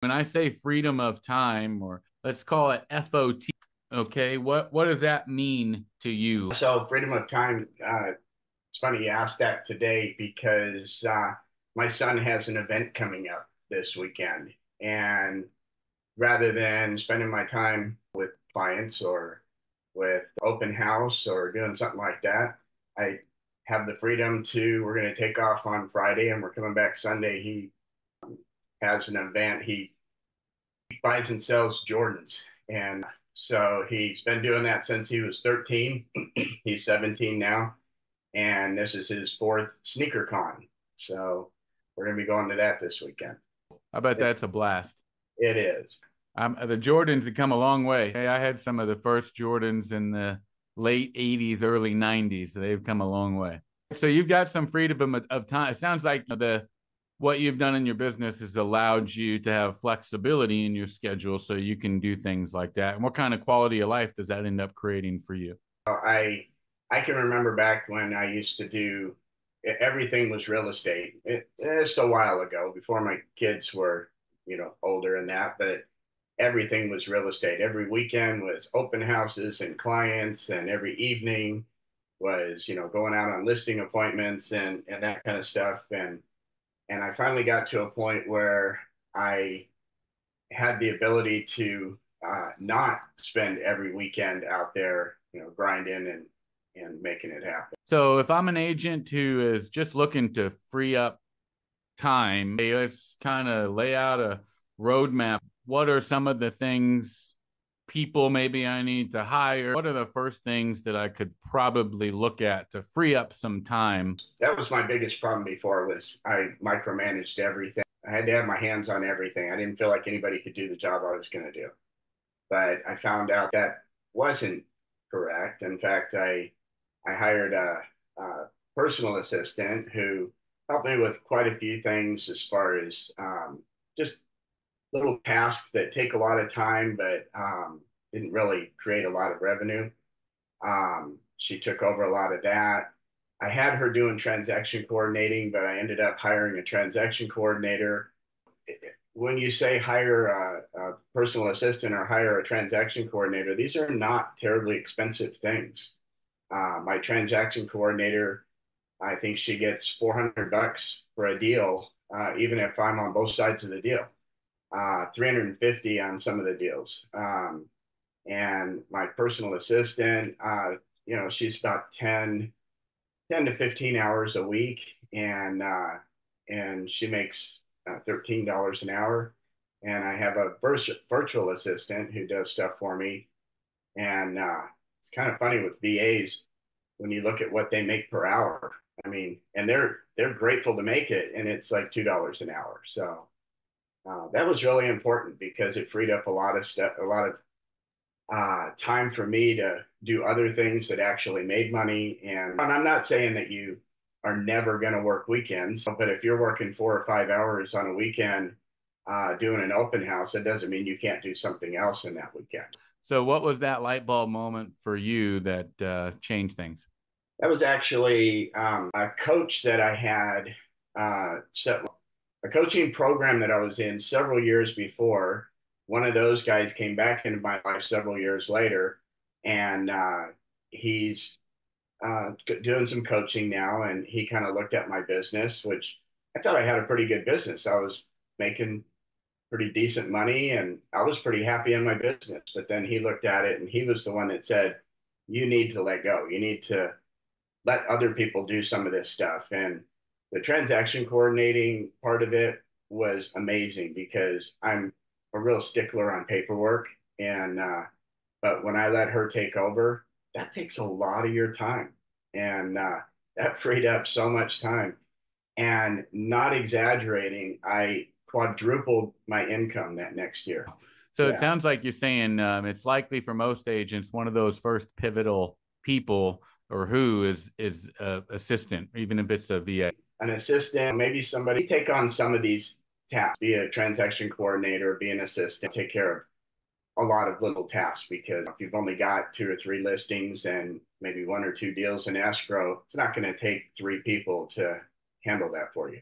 When I say freedom of time, or let's call it FOT, okay, what does that mean to you? So freedom of time, it's funny you asked that today because my son has an event coming up this weekend. And rather than spending my time with clients or with open house or doing something like that, I have the freedom to, we're going to take off on Friday and we're coming back Sunday. He has an event. He buys and sells Jordans. And so he's been doing that since he was 13. He's 17 now. And this is his fourth sneaker con. So we're going to be going to that this weekend. I bet It, that's a blast. it is. The Jordans have come a long way. Hey, I had some of the first Jordans in the late 80s, early 90s. So they've come a long way. So you've got some freedom of time. It sounds like the what you've done in your business has allowed you to have flexibility in your schedule so you can do things like that. And what kind of quality of life does that end up creating for you? I can remember back when I used to do everything was real estate. It's a while ago before my kids were, older and that, but everything was real estate. Every weekend was open houses and clients, and every evening was, going out on listing appointments and that kind of stuff. And I finally got to a point where I had the ability to not spend every weekend out there, grinding and making it happen. So if I'm an agent who is just looking to free up time, hey, let's kind of lay out a roadmap. What are some of the things people maybe I need to hire? What are the first things that I could probably look at to free up some time? That was my biggest problem before was I micromanaged everything. I had to have my hands on everything. I didn't feel like anybody could do the job I was going to do. But I found out that wasn't correct. In fact, I hired a personal assistant who helped me with quite a few things as far as just little tasks that take a lot of time, but didn't really create a lot of revenue. She took over a lot of that. I had her doing transaction coordinating, but I ended up hiring a transaction coordinator. When you say hire a personal assistant or hire a transaction coordinator, these are not terribly expensive things. My transaction coordinator, I think she gets 400 bucks for a deal, even if I'm on both sides of the deal. 350 on some of the deals. And my personal assistant, she's about 10 to 15 hours a week, and she makes $13 an hour. And I have a virtual assistant who does stuff for me. And it's kind of funny with VAs when you look at what they make per hour. I mean, and they're grateful to make it, and it's like $2 an hour. So that was really important because it freed up a lot of stuff, a lot of time for me to do other things that actually made money. And I'm not saying that you are never going to work weekends, but if you're working 4 or 5 hours on a weekend doing an open house, it doesn't mean you can't do something else in that weekend. So what was that light bulb moment for you that changed things? That was actually a coach that I had set a coaching program that I was in several years before. One of those guys came back into my life several years later, and he's doing some coaching now. And he kind of looked at my business, which I thought I had a pretty good business. I was making pretty decent money, and I was pretty happy in my business. But then he looked at it, and he was the one that said, "You need to let go. You need to let other people do some of this stuff." And the transaction coordinating part of it was amazing because I'm a real stickler on paperwork. And, but when I let her take over, that takes a lot of your time. And that freed up so much time. And not exaggerating, I quadrupled my income that next year. So it Yeah. sounds like you're saying it's likely for most agents one of those first pivotal people or who is assistant, even if it's a VA. An assistant, maybe somebody take on some of these tasks, be a transaction coordinator, be an assistant, take care of a lot of little tasks because if you've only got 2 or 3 listings and maybe 1 or 2 deals in escrow, it's not going to take 3 people to handle that for you.